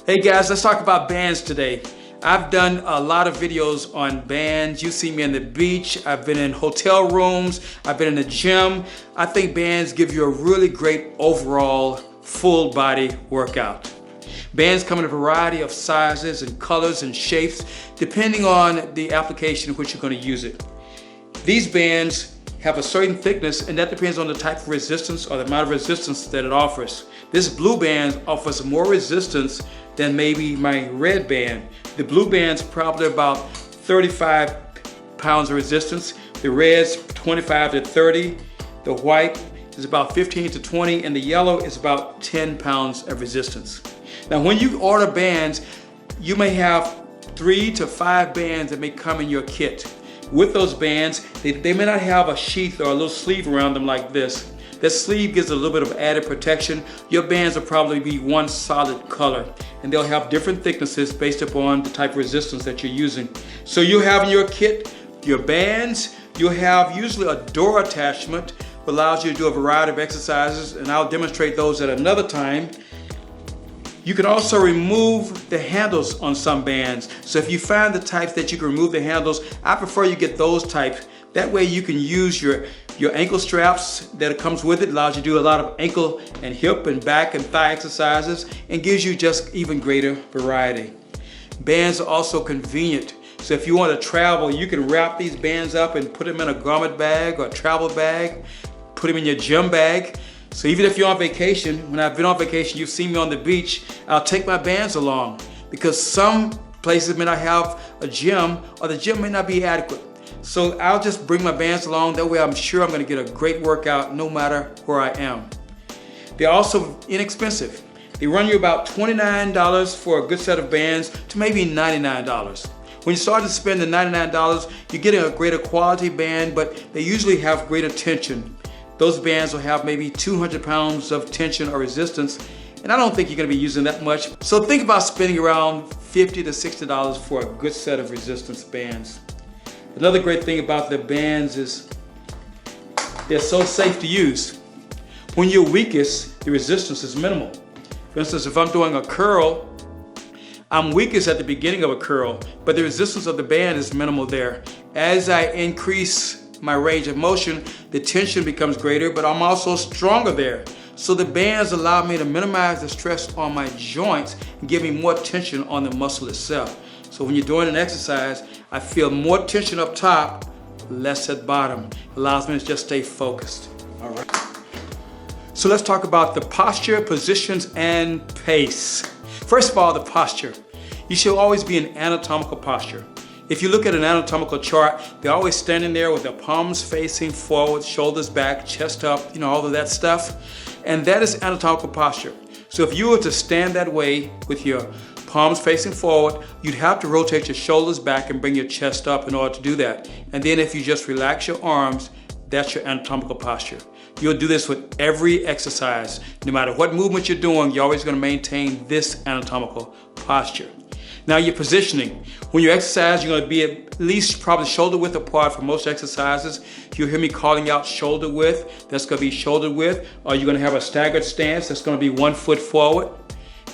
Hey guys, let's talk about bands today. I've done a lot of videos on bands. You see me on the beach, I've been in hotel rooms, I've been in the gym. I think bands give you a really great overall full body workout. Bands come in a variety of sizes and colors and shapes depending on the application in which you're going to use it. These bands have a certain thickness, and that depends on the type of resistance or the amount of resistance that it offers. This blue band offers more resistance than maybe my red band. The blue band's probably about 35 pounds of resistance. The red's 25 to 30. The white is about 15 to 20, and the yellow is about 10 pounds of resistance. Now, when you order bands, you may have 3 to 5 bands that may come in your kit. With those bands, they may not have a sheath or a little sleeve around them like this. That sleeve gives a little bit of added protection. Your bands will probably be one solid color, and they'll have different thicknesses based upon the type of resistance that you're using. So you have in your kit your bands. You'll have usually a door attachment that allows you to do a variety of exercises, and I'll demonstrate those at another time. You can also remove the handles on some bands. So if you find the types that you can remove the handles, I prefer you get those types. That way you can use your ankle straps that it comes with it. Allows you to do a lot of ankle and hip and back and thigh exercises, and gives you just even greater variety. Bands are also convenient. So if you want to travel, you can wrap these bands up and put them in a garment bag or a travel bag, put them in your gym bag. So even if you're on vacation, when I've been on vacation, you've seen me on the beach, I'll take my bands along, because some places may not have a gym, or the gym may not be adequate. So I'll just bring my bands along. That way I'm sure I'm going to get a great workout no matter where I am. They're also inexpensive. They run you about $29 for a good set of bands to maybe $99. When you start to spend the $99, you're getting a greater quality band, but they usually have greater tension. Those bands will have maybe 200 pounds of tension or resistance, and I don't think you're going to be using that much. So think about spending around $50 to $60 for a good set of resistance bands. Another great thing about the bands is they're so safe to use. When you're weakest, the resistance is minimal. For instance, if I'm doing a curl, I'm weakest at the beginning of a curl, but the resistance of the band is minimal there. As I increase my range of motion, the tension becomes greater, but I'm also stronger there. So the bands allow me to minimize the stress on my joints and give me more tension on the muscle itself. So when you're doing an exercise, I feel more tension up top, less at bottom. It allows me to just stay focused. All right. So let's talk about the posture, positions, and pace. First of all, the posture. You should always be in anatomical posture. If you look at an anatomical chart, they're always standing there with their palms facing forward, shoulders back, chest up, all of that stuff. And that is anatomical posture. So if you were to stand that way with your palms facing forward, you'd have to rotate your shoulders back and bring your chest up in order to do that. And then if you just relax your arms, that's your anatomical posture. You'll do this with every exercise. No matter what movement you're doing, you're always going to maintain this anatomical posture. Now, your positioning. When you exercise, you're going to be at least probably shoulder width apart for most exercises. You'll hear me calling out shoulder width. That's going to be shoulder width. Or you're going to have a staggered stance. That's going to be 1 foot forward.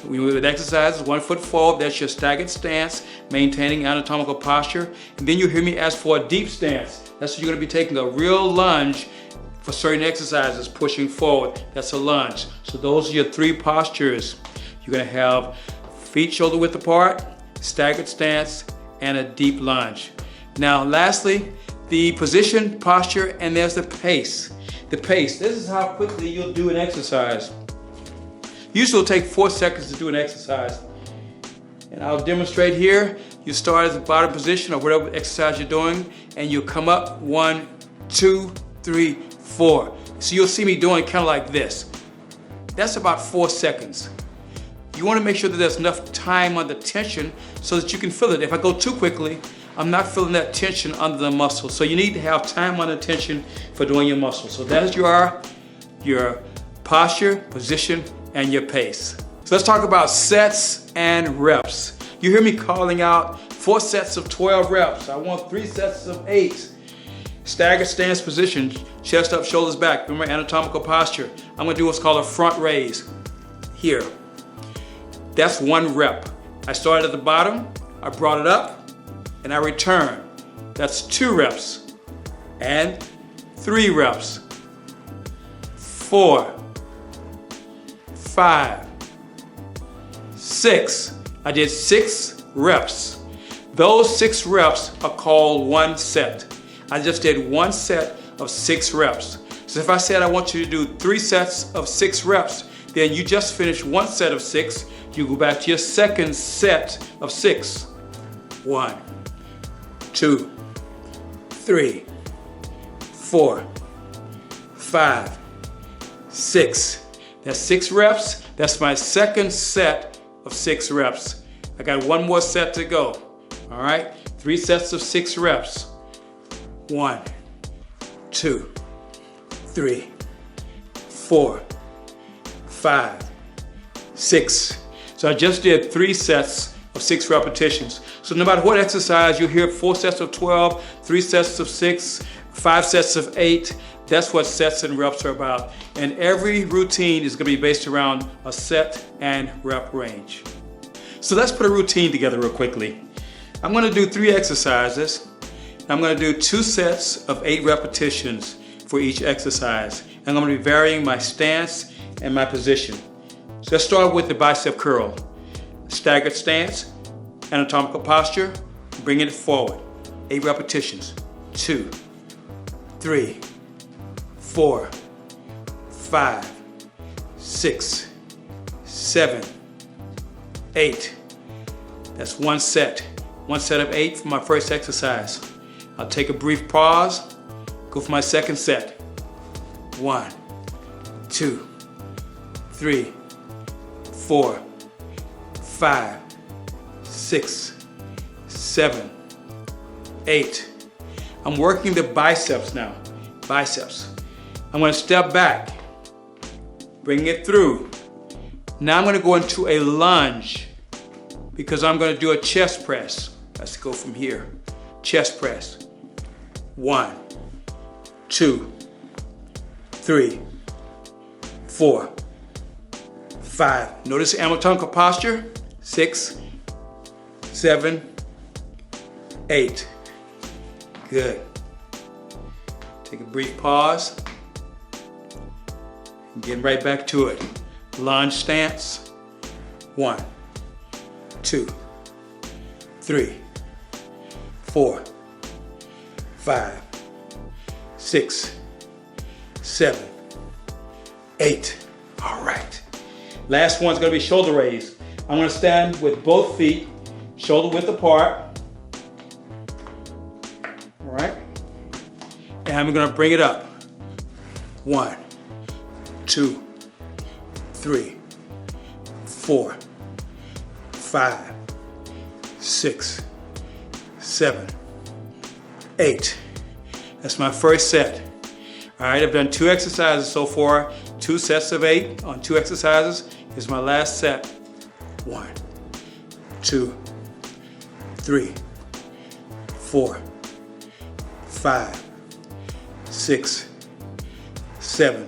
With exercises, 1 foot forward, that's your staggered stance, maintaining anatomical posture. And then you'll hear me ask for a deep stance. That's you're going to be taking a real lunge for certain exercises, pushing forward. That's a lunge. So those are your 3 postures. You're going to have feet shoulder width apart, staggered stance, and a deep lunge. Now, lastly, the position, posture, and there's the pace. The pace, this is how quickly you'll do an exercise. Usually it'll take 4 seconds to do an exercise. And I'll demonstrate here. You start at the bottom position or whatever exercise you're doing, and you'll come up 1, 2, 3, 4. So you'll see me doing kind of like this. That's about 4 seconds. You want to make sure that there's enough time under tension so that you can feel it. If I go too quickly, I'm not feeling that tension under the muscle. So you need to have time under tension for doing your muscle. So that is your posture, position, and your pace. So let's talk about sets and reps. You hear me calling out 4 sets of 12 reps. I want 3 sets of 8. Staggered stance position, chest up, shoulders back. Remember anatomical posture. I'm going to do what's called a front raise here. That's 1 rep. I started at the bottom, I brought it up, and I return. That's 2 reps. And 3 reps. 4, 5, 6. I did 6 reps. Those 6 reps are called 1 set. I just did 1 set of 6 reps. So if I said I want you to do 3 sets of 6 reps, then you just finished 1 set of 6. You go back to your second set of 6. 1, 2, 3, 4, 5, 6. That's 6 reps. That's my second set of 6 reps. I got 1 more set to go. All right, 3 sets of 6 reps. 1, 2, 3, 4, 5, 6. So I just did 3 sets of 6 repetitions. So no matter what exercise, you hear 4 sets of 12, 3 sets of 6, 5 sets of 8. That's what sets and reps are about. And every routine is going to be based around a set and rep range. So let's put a routine together real quickly. I'm going to do 3 exercises. I'm going to do 2 sets of 8 repetitions for each exercise. And I'm going to be varying my stance and my position. So let's start with the bicep curl. Staggered stance, anatomical posture, bringing it forward. 8 repetitions. 2, 3, 4, 5, 6, 7, 8. That's 1 set. 1 set of 8 for my first exercise. I'll take a brief pause, go for my second set. 1, 2, 3, 4, 5, 6, 7, 8. I'm working the biceps now. Biceps. I'm going to step back, bring it through. Now I'm going to go into a lunge because I'm going to do a chest press. Let's go from here. Chest press. 1, 2, 3, 4, 5. Notice anatomical posture. 6, 7, 8. Good. Take a brief pause. Getting right back to it. Lunge stance. 1, 2, 3, 4, 5, 6, 7, 8. All right. Last one's going to be shoulder raise. I'm going to stand with both feet shoulder width apart. All right. And I'm going to bring it up. 1, 2, 3, 4, 5, 6, 7, 8. That's my first set. All right, I've done 2 exercises so far, 2 sets of 8 on 2 exercises. Here's my last set. 1, 2, 3, 4, 5, 6, 7,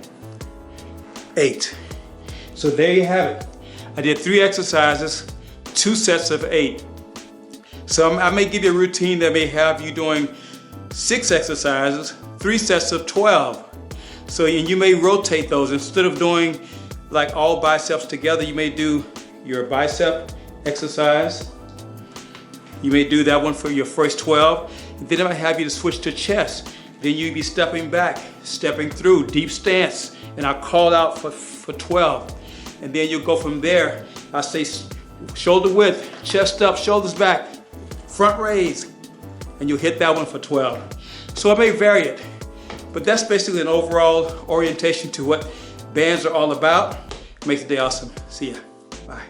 8. So there you have it. I did 3 exercises, 2 sets of 8. So I may give you a routine that may have you doing 6 exercises, 3 sets of 12. So and you may rotate those. Instead of doing like all biceps together, you may do your bicep exercise. You may do that one for your first 12. And then I might have you to switch to chest. Then you'd be stepping back, stepping through, deep stance. And I'll call out for 12. And then you'll go from there. I'll say shoulder width, chest up, shoulders back, front raise. And you'll hit that one for 12. So I may vary it. But that's basically an overall orientation to what bands are all about. Make the day awesome. See ya. Bye.